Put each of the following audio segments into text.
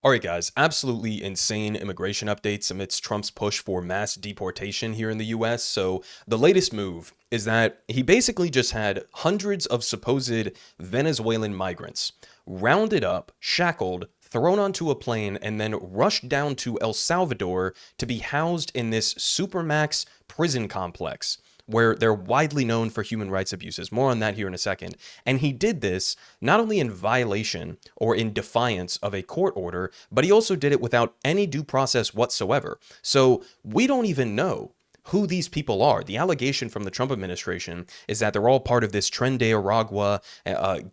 All right, guys, absolutely insane immigration updates amidst Trump's push for mass deportation here in the US. So, the latest move is that he basically just had hundreds of supposed Venezuelan migrants rounded up, shackled, thrown onto a plane, and then rushed down to El Salvador to be housed in this supermax prison complex, where they're widely known for human rights abuses. More on that here in a second. And he did this not only in violation or in defiance of a court order, but he also did it without any due process whatsoever. So we don't even know who these people are. The allegation from the Trump administration is that they're all part of this Tren de Aragua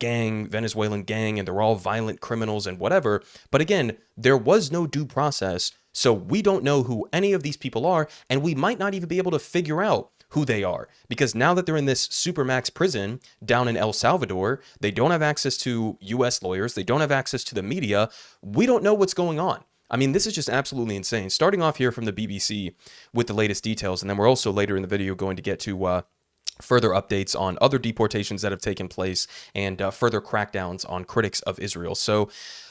gang, Venezuelan gang, and they're all violent criminals and whatever. But again, there was no due process, so we don't know who any of these people are, and we might not even be able to figure out who they are, because now that they're in this supermax prison down in El Salvador, they don't have access to US lawyers, they don't have access to the media. We don't know what's going on. I mean, this is just absolutely insane. Starting off here from the BBC with the latest details, and then we're also later in the video going to get to further updates on other deportations that have taken place and further crackdowns on critics of Israel. So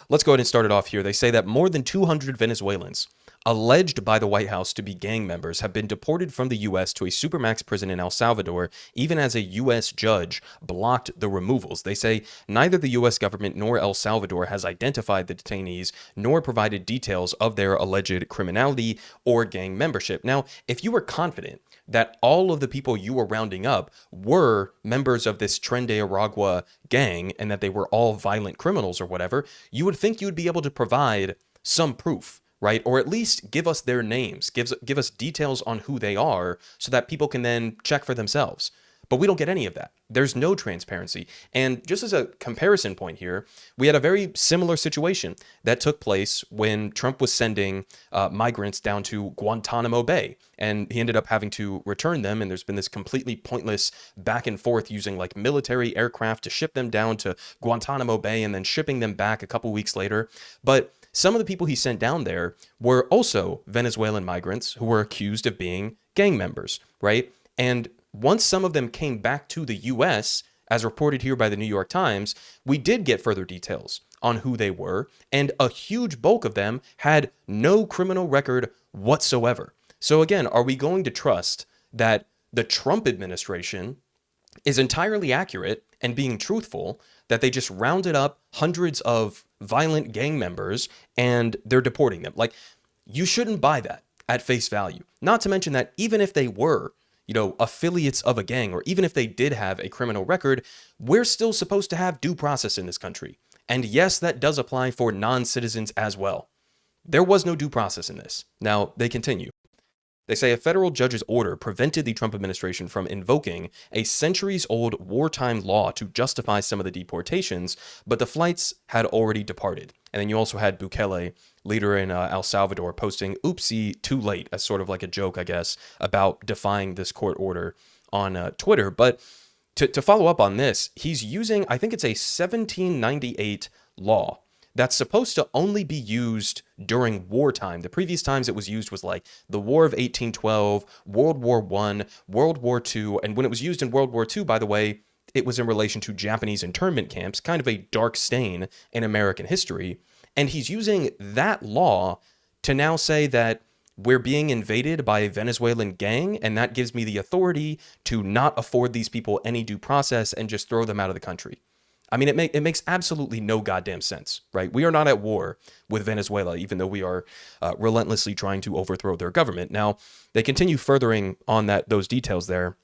let's go ahead and start it off here. They say that more than 200 Venezuelans alleged by the White House to be gang members have been deported from the U.S. to a supermax prison in El Salvador, even as a U.S. judge blocked the removals. They say neither the U.S. government nor El Salvador has identified the detainees nor provided details of their alleged criminality or gang membership. Now, if you were confident that all of the people you were rounding up were members of this Tren de Aragua gang and that they were all violent criminals or whatever, you would think you would be able to provide some proof, right? Or at least give us their names, give us details on who they are so that people can then check for themselves. But we don't get any of that. There's no transparency. And just as a comparison point here, we had a very similar situation that took place when Trump was sending migrants down to Guantanamo Bay. And he ended up having to return them. And there's been this completely pointless back and forth using like military aircraft to ship them down to Guantanamo Bay and then shipping them back a couple weeks later. But some of the people he sent down there were also Venezuelan migrants who were accused of being gang members, right? And once some of them came back to the U.S., as reported here by the New York Times, we did get further details on who they were, and a huge bulk of them had no criminal record whatsoever. So again, are we going to trust that the Trump administration is entirely accurate and being truthful, that they just rounded up hundreds of violent gang members and they're deporting them? Like, you shouldn't buy that at face value. Not to mention that even if they were, affiliates of a gang, or even if they did have a criminal record, we're still supposed to have due process in this country. And yes, that does apply for non-citizens as well. There was no due process in this. Now, they continue. They say a federal judge's order prevented the Trump administration from invoking a centuries-old wartime law to justify some of the deportations, but the flights had already departed. And then you also had Bukele, leader in El Salvador, posting "oopsie, too late" as sort of like a joke, I guess, about defying this court order on Twitter. But to follow up on this, he's using, I think it's a 1798 law that's supposed to only be used during wartime. The previous times it was used was like the War of 1812, World War I, World War II. And when it was used in World War II, by the way, it was in relation to Japanese internment camps, kind of a dark stain in American history. And he's using that law to now say that we're being invaded by a Venezuelan gang, and that gives me the authority to not afford these people any due process and just throw them out of the country. I mean, it makes absolutely no goddamn sense, right? We are not at war with Venezuela, even though we are relentlessly trying to overthrow their government. Now, they continue furthering on those details there.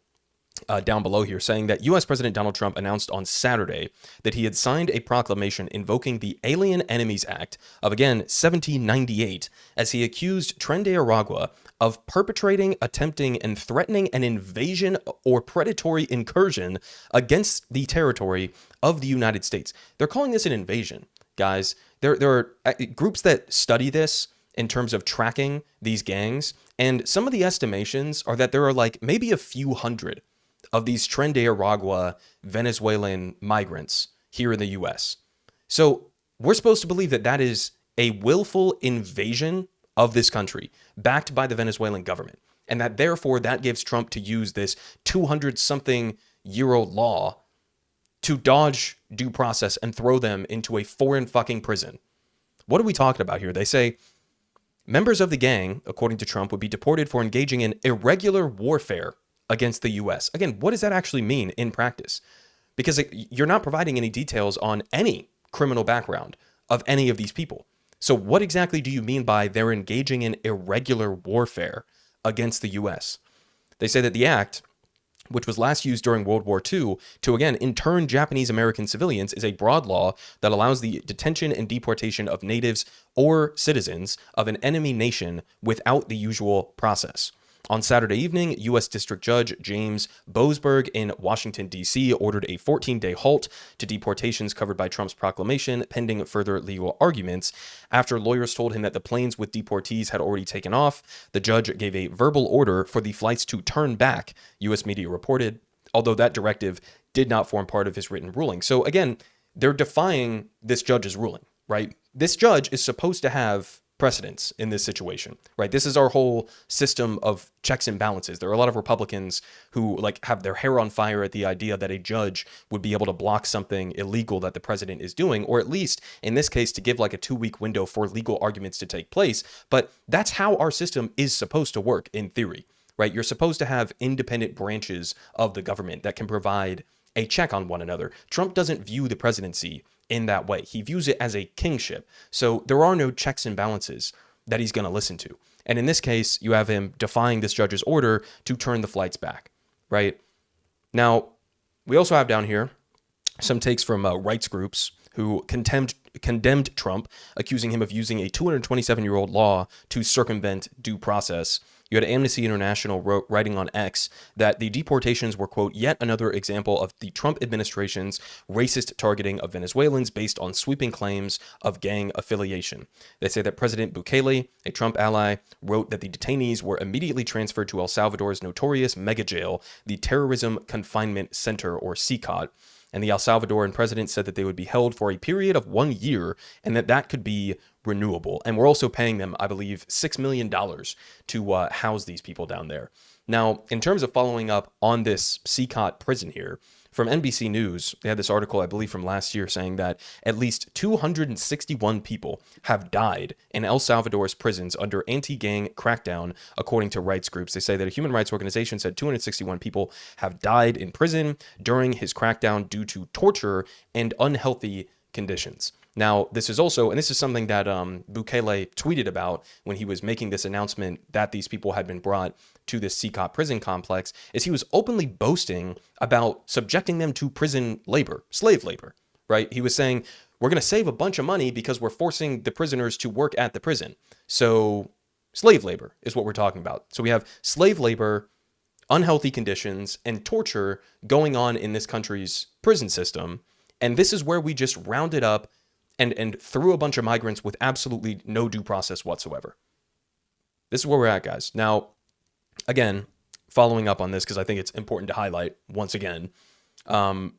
Down below here, saying that U.S. President Donald Trump announced on Saturday that he had signed a proclamation invoking the Alien Enemies Act of, again, 1798, as he accused Tren de Aragua of perpetrating, attempting, and threatening an invasion or predatory incursion against the territory of the United States. They're calling this an invasion, guys. There are groups that study this in terms of tracking these gangs, and some of the estimations are that there are like maybe a few hundred of these Tren de Aragua Venezuelan migrants here in the U.S. So we're supposed to believe that that is a willful invasion of this country backed by the Venezuelan government, and that therefore that gives Trump to use this 200-something-year-old law to dodge due process and throw them into a foreign fucking prison. what are we talking about here? They say members of the gang, according to Trump, would be deported for engaging in irregular warfare against the U.S. Again, what does that actually mean in practice? Because you're not providing any details on any criminal background of any of these people. So what exactly do you mean by they're engaging in irregular warfare against the U.S.? They say that the act, which was last used during World War II to, again, intern Japanese American civilians, is a broad law that allows the detention and deportation of natives or citizens of an enemy nation without the usual process. On Saturday evening, U.S. District Judge James Boasberg in Washington, D.C. ordered a 14-day halt to deportations covered by Trump's proclamation, pending further legal arguments. After lawyers told him that the planes with deportees had already taken off, the judge gave a verbal order for the flights to turn back, U.S. media reported, although that directive did not form part of his written ruling. So again, they're defying this judge's ruling, right? This judge is supposed to have precedence in this situation, right? This is our whole system of checks and balances. There are a lot of Republicans who have their hair on fire at the idea that a judge would be able to block something illegal that the president is doing, or at least in this case to give a 2-week window for legal arguments to take place. But that's how our system is supposed to work in theory, right? You're supposed to have independent branches of the government that can provide a check on one another. Trump doesn't view the presidency in that way. He views it as a kingship. So there are no checks and balances that he's going to listen to. And in this case, you have him defying this judge's order to turn the flights back, right? Now, we also have down here some takes from rights groups who condemned Trump, accusing him of using a 227-year-old law to circumvent due process. You had Amnesty International writing on X that the deportations were, quote, yet another example of the Trump administration's racist targeting of Venezuelans based on sweeping claims of gang affiliation. They say that President Bukele, a Trump ally, wrote that the detainees were immediately transferred to El Salvador's notorious mega jail, the Terrorism Confinement Center, or CCOT. And the El Salvadoran president said that they would be held for a period of 1 year and that could be renewable. And we're also paying them, I believe, $6 million to house these people down there. Now, in terms of following up on this CCOT prison here, from NBC News, they had this article, I believe, from last year saying that at least 261 people have died in El Salvador's prisons under anti-gang crackdown, according to rights groups. They say that a human rights organization said 261 people have died in prison during his crackdown due to torture and unhealthy conditions. Now, this is also, and this is something that Bukele tweeted about when he was making this announcement that these people had been brought to this CCOT prison complex, is he was openly boasting about subjecting them to prison labor, slave labor, right? He was saying, we're going to save a bunch of money because we're forcing the prisoners to work at the prison. So slave labor is what we're talking about. So we have slave labor, unhealthy conditions, and torture going on in this country's prison system. And this is where we just rounded up and threw a bunch of migrants with absolutely no due process whatsoever. This is where we're at, guys. Now, again, following up on this, because I think it's important to highlight once again, to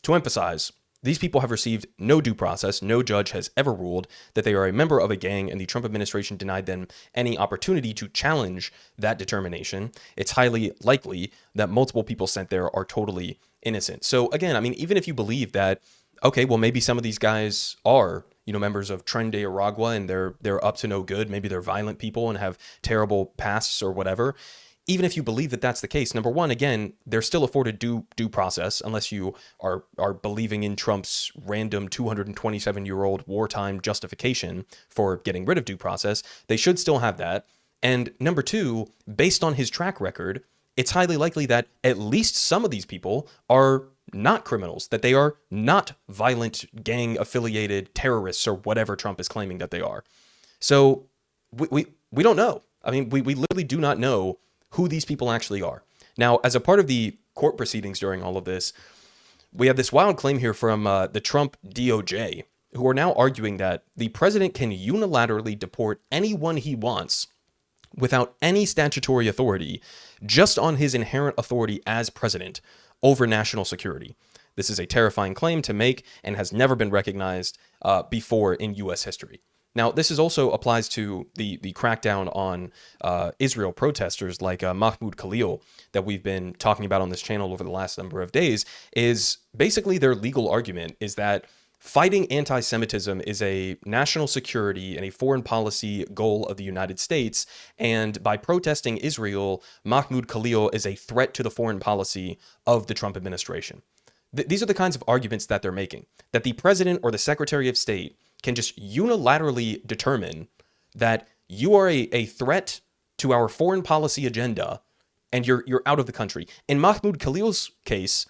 emphasize, these people have received no due process. No judge has ever ruled that they are a member of a gang, and the Trump administration denied them any opportunity to challenge that determination. It's highly likely that multiple people sent there are totally innocent. So again, I mean, even if you believe that, okay, well, maybe some of these guys are, members of Tren de Aragua and they're up to no good. Maybe they're violent people and have terrible pasts or whatever. Even if you believe that that's the case, number one, again, they're still afforded due process unless you are believing in Trump's random 227-year-old wartime justification for getting rid of due process. They should still have that. And number two, based on his track record, it's highly likely that at least some of these people are not criminals, that they are not violent gang-affiliated terrorists or whatever Trump is claiming that they are. So we don't know. I mean, we literally do not know who these people actually are. Now, as a part of the court proceedings during all of this, we have this wild claim here from the Trump DOJ, who are now arguing that the president can unilaterally deport anyone he wants without any statutory authority, just on his inherent authority as president over national security. This is a terrifying claim to make and has never been recognized before in U.S. history. Now, this also applies to the crackdown on Israel protesters like Mahmoud Khalil that we've been talking about on this channel over the last number of days. Is basically their legal argument is that Fighting anti-Semitism is a national security and a foreign policy goal of the United States, and by protesting Israel, Mahmoud Khalil is a threat to the foreign policy of the Trump administration. These are the kinds of arguments that they're making, that the president or the secretary of state can just unilaterally determine that you are a threat to our foreign policy agenda and you're out of the country. In Mahmoud Khalil's case,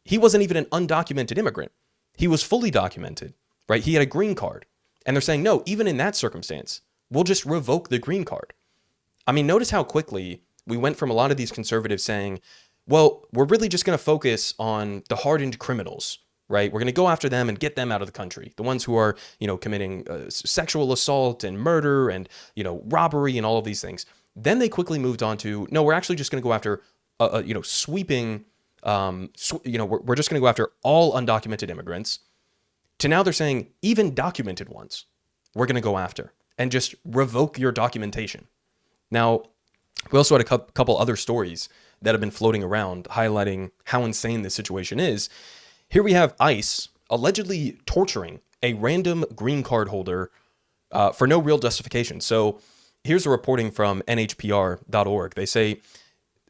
he wasn't even an undocumented immigrant. He was fully documented, right? He had a green card. And they're saying, no, even in that circumstance, we'll just revoke the green card. I mean, notice how quickly we went from a lot of these conservatives saying, well, we're really just going to focus on the hardened criminals, right? We're going to go after them and get them out of the country. The ones who are, committing sexual assault and murder and, robbery and all of these things. Then they quickly moved on to, no, we're actually just going to go after, sweeping. We're just going to go after all undocumented immigrants. To now they're saying even documented ones, we're going to go after and just revoke your documentation. Now, we also had a couple other stories that have been floating around highlighting how insane this situation is. Here we have ICE allegedly torturing a random green card holder for no real justification. So here's a reporting from NHPR.org. They say,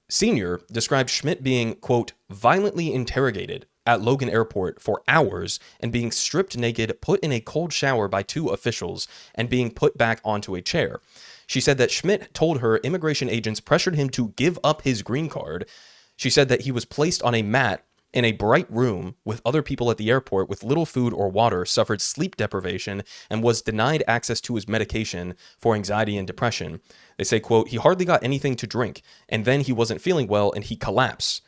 Senior described Schmidt being, quote, violently interrogated at Logan Airport for hours and being stripped naked, put in a cold shower by two officials, and being put back onto a chair. She said that Schmidt told her immigration agents pressured him to give up his green card. She said that he was placed on a mat in a bright room with other people at the airport with little food or water, suffered sleep deprivation, and was denied access to his medication for anxiety and depression. They say, quote, he hardly got anything to drink, and then he wasn't feeling well, and he collapsed.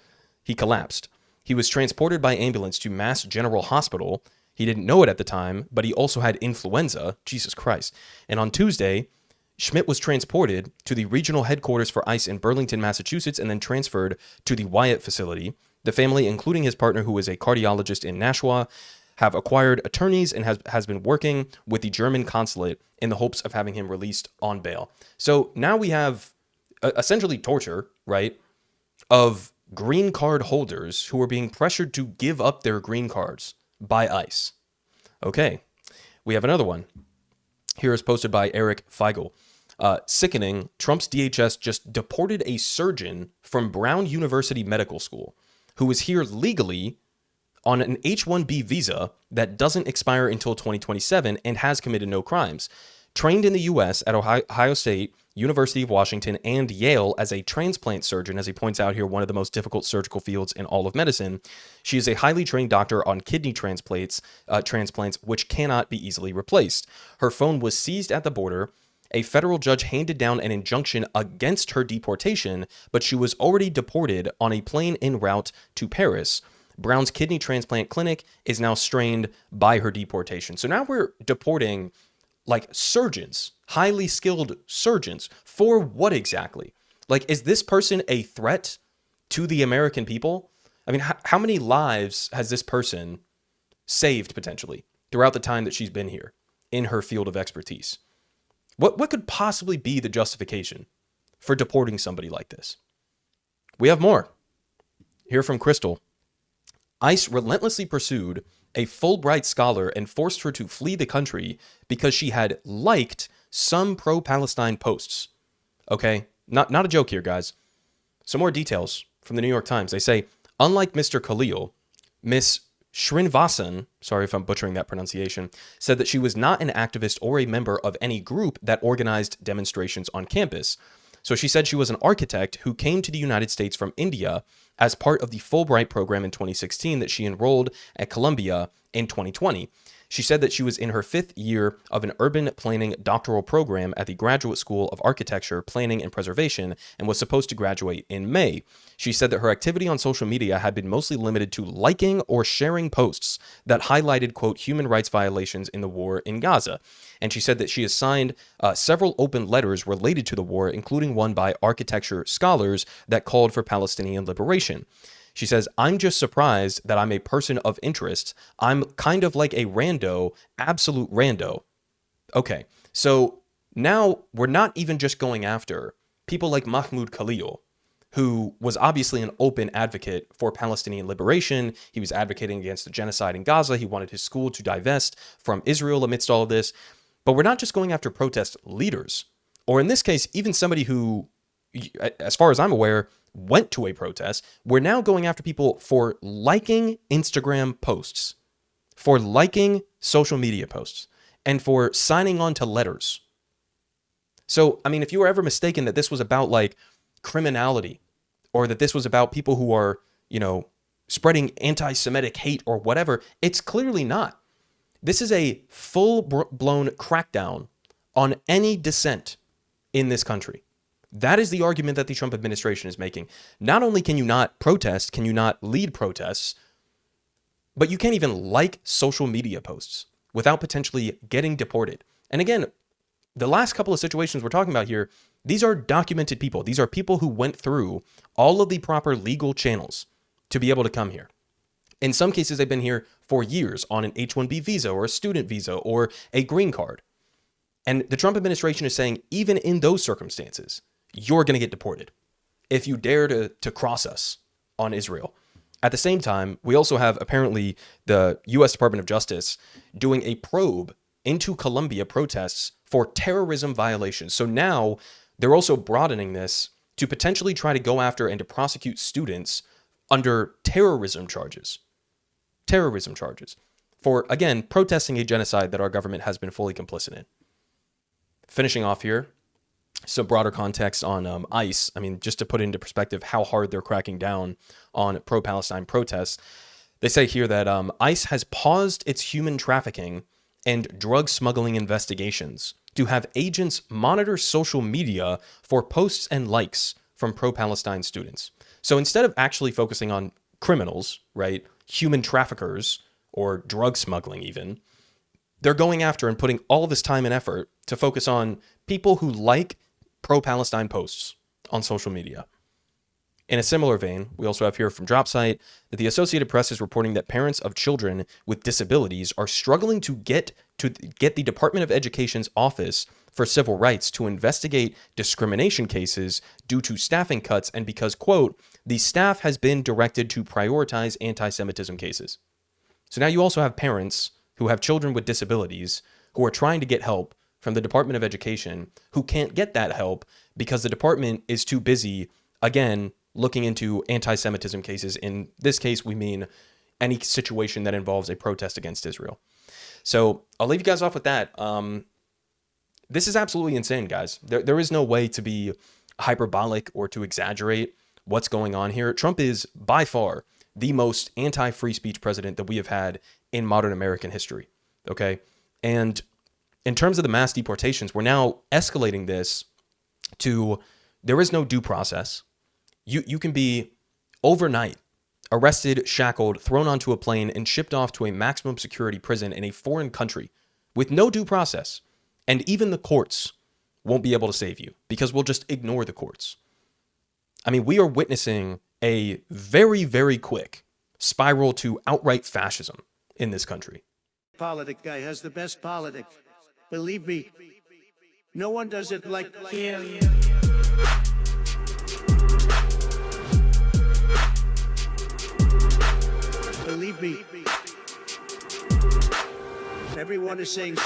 He was transported by ambulance to Mass General Hospital. He didn't know it at the time, but he also had influenza. Jesus Christ. And on Tuesday, Schmidt was transported to the regional headquarters for ICE in Burlington, Massachusetts, and then transferred to the Wyatt facility. The family, including his partner, who is a cardiologist in Nashua, have acquired attorneys and has been working with the German consulate in the hopes of having him released on bail. So now we have essentially torture, right, of green card holders who are being pressured to give up their green cards by ICE. Okay, we have another one. Here is posted by Eric Feigl. Sickening, Trump's DHS just deported a surgeon from Brown University Medical School who was here legally on an H-1B visa that doesn't expire until 2027 and has committed no crimes. Trained in the U.S. at Ohio State, University of Washington, and Yale as a transplant surgeon, as he points out here, one of the most difficult surgical fields in all of medicine. She is a highly trained doctor on kidney transplants, which cannot be easily replaced. Her phone was seized at the border. A federal judge handed down an injunction against her deportation, but she was already deported on a plane en route to Paris. Brown's kidney transplant clinic is now strained by her deportation. So now we're deporting like surgeons, highly skilled surgeons. For what exactly? Like, is this person a threat to the American people? I mean, how many lives has this person saved potentially throughout the time that she's been here in her field of expertise? What could possibly be the justification for deporting somebody like this? We have more. Here from Crystal. ICE relentlessly pursued a Fulbright scholar and forced her to flee the country because she had liked some pro-Palestine posts. Okay, not a joke here, guys. Some more details from the New York Times. They say, unlike Mr. Khalil, Miss Srinivasan, sorry if I'm butchering that pronunciation, said that she was not an activist or a member of any group that organized demonstrations on campus. So she said she was an architect who came to the United States from India as part of the Fulbright program in 2016 that she enrolled at Columbia in 2020. She said that she was in her 5th year of an urban planning doctoral program at the Graduate School of Architecture, Planning, and Preservation and was supposed to graduate in May. She said that her activity on social media had been mostly limited to liking or sharing posts that highlighted, quote, human rights violations in the war in Gaza. And she said that she has signed several open letters related to the war, including one by architecture scholars that called for Palestinian liberation. She says, I'm just surprised that I'm a person of interest. I'm kind of like a rando, absolute rando. Okay, so now we're not even just going after people like Mahmoud Khalil. who was obviously an open advocate for Palestinian liberation. He was advocating against the genocide in Gaza. He wanted his school to divest from Israel amidst all of this. But we're not just going after protest leaders, or in this case, even somebody who, as far as I'm aware, went to a protest. We're now going after people for liking Instagram posts, for liking social media posts, and for signing on to letters. So, I mean, if you were ever mistaken that this was about like criminality, or that this was about people who are, spreading anti-Semitic hate or whatever, it's clearly not. This is a full-blown crackdown on any dissent in this country. That is the argument that the Trump administration is making. Not only can you not protest, can you not lead protests, but you can't even like social media posts without potentially getting deported. And again, the last couple of situations we're talking about here, these are documented people. These are people who went through all of the proper legal channels to be able to come here. In some cases, they've been here for years on an H-1B visa or a student visa or a green card. And the Trump administration is saying, even in those circumstances, you're going to get deported if you dare to cross us on Israel. At the same time, we also have apparently the U.S. Department of Justice doing a probe into Colombia protests for terrorism violations. So now they're also broadening this to potentially try to go after and to prosecute students under terrorism charges. Terrorism charges for, again, protesting a genocide that our government has been fully complicit in. Finishing off here, some broader context on ICE. I mean, just to put into perspective how hard they're cracking down on pro-Palestine protests. They say here that ICE has paused its human trafficking and drug smuggling investigations to have agents monitor social media for posts and likes from pro-Palestine students. So instead of actually focusing on criminals, right, human traffickers or drug smuggling even, they're going after and putting all this time and effort to focus on people who like pro-Palestine posts on social media. In a similar vein, we also have here from DropSite that the Associated Press is reporting that parents of children with disabilities are struggling to get the Department of Education's Office for Civil Rights to investigate discrimination cases due to staffing cuts and because, quote, the staff has been directed to prioritize anti-Semitism cases. So now you also have parents who have children with disabilities who are trying to get help from the Department of Education who can't get that help because the department is too busy, again, looking into anti-Semitism cases. In this case, we mean any situation that involves a protest against Israel. So I'll leave you guys off with that. This is absolutely insane, guys. There is no way to be hyperbolic or to exaggerate what's going on here. Trump is by far the most anti-free speech president that we have had in modern American history. Okay. And in terms of the mass deportations, we're now escalating this to there is no due process. You can be overnight arrested, shackled, thrown onto a plane, and shipped off to a maximum security prison in a foreign country with no due process. And even the courts won't be able to save you because we'll just ignore the courts. I mean, we are witnessing a very, very quick spiral to outright fascism in this country. Politic guy has the best politics. Believe me, no one does it like him. Believe me, everyone is saying